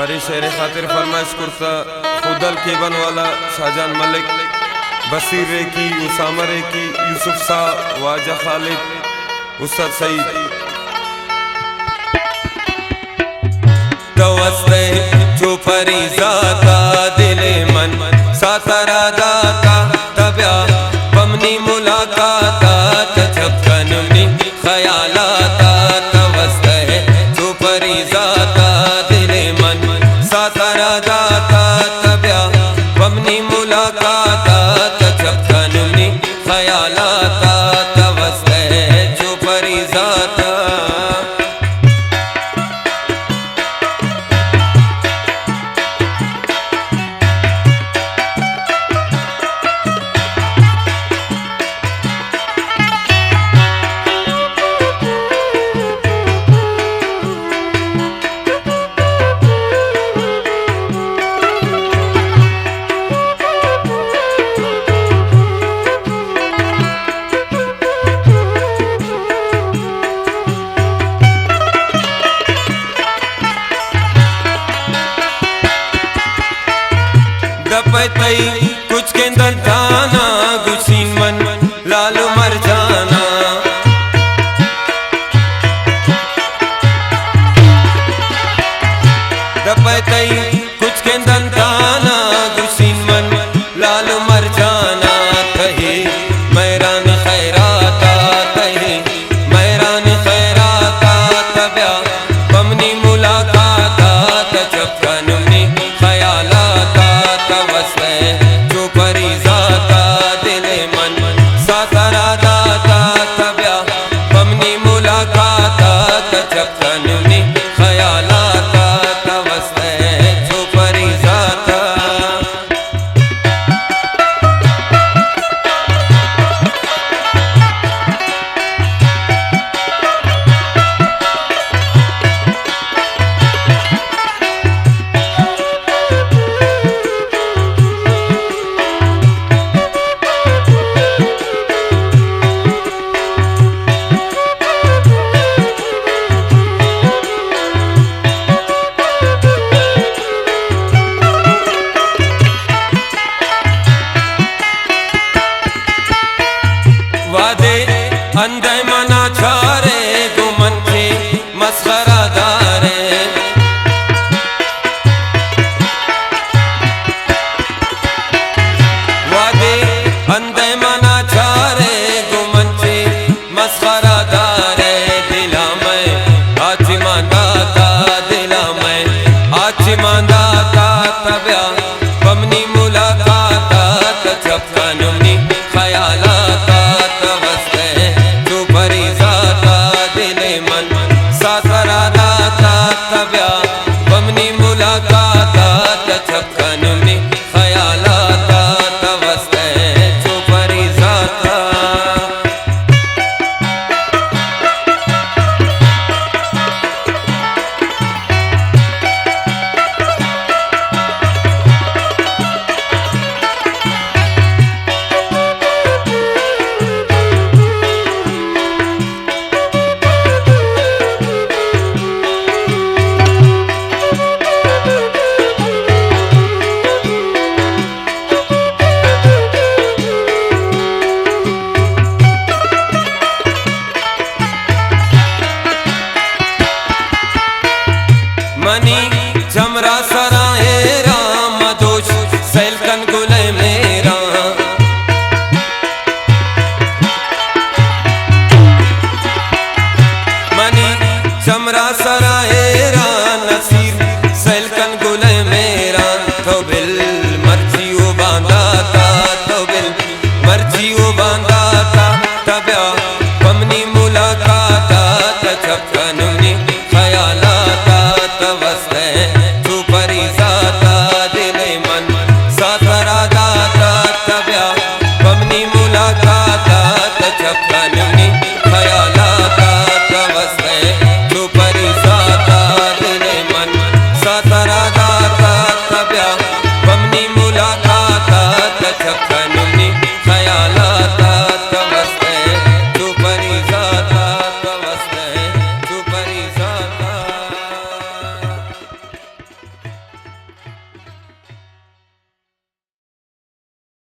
परी शेर खातिर फरमाइश करता खुदल केबन वाला शाहजान मलिक बसीर रे की उसामा रे की यूसुफ सा वाजा खालिद उस्ताद सईद तवस्ते जो फरीजा का दिले मन सातरा दाता तब्या बमनी मुलाकाता तछपकनुनी ख्यालाता तवस्ते जो फरीजा का दिले मन सातरा दाता तब्या बमनी मुलाकाता तछपकनुनी ख्यालाता तवस्ते जो फरीजा दपतई कुछ के दंताना गुसीन मन लाल मर जाना दपतई कुछ के दंताना गुसीन मन लाल मर जाना कहे मैरान खैराता कहे मैरान खैराता तब्या बमनी मुलाकाता तचपकनुनी ख्यालाता तवस्ते जो फरीजाता दिले मन सातरा दाता तब्या बमनी मुलाकाता तचपकनुनी ख्यालाता तवस्ते जो फरीजाता वादे अंधे मना छारे गुमन के मस्खरा दारे वादे अंधे मना छारे गुमन के मस्खरा दारे दिला में आज मांदाता दिला में आज मांदाता तब्या बमनी मुलाकाता तछपकनुनी ख्यालाता सातरा दाता तब्या बमनी मुलाकाता तछपकनुनी ख्यालाता तवस्ते जो फरीजाता मनी जमरा सरा